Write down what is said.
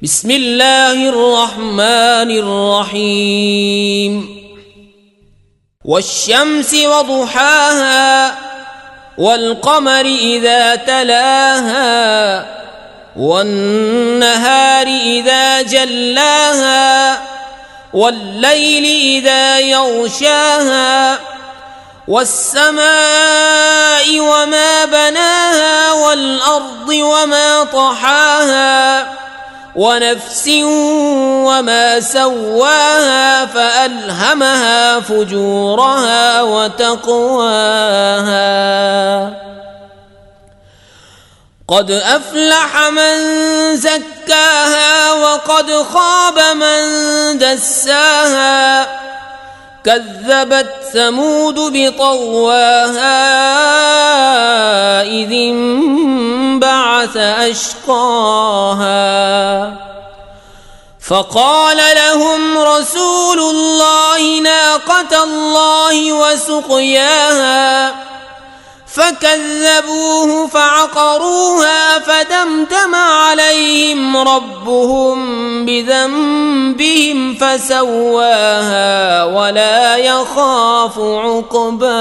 بسم الله الرحمن الرحيم والشمس وضحاها والقمر إذا تلاها والنهار إذا جلاها والليل إذا يغشاها والسماء وما بناها والأرض وما طحاها ونفس وما سواها فألهمها فجورها وتقواها قد أفلح من زكاها وقد خاب من دساها كذبت ثمود بطغواها إذ انبعث أشقاها فقال لهم رسول الله ناقة الله وسقياها فكذبوه فعقروها فدمدم عليهم ربهم بذنبهم فسواها ولا يخاف عقباها.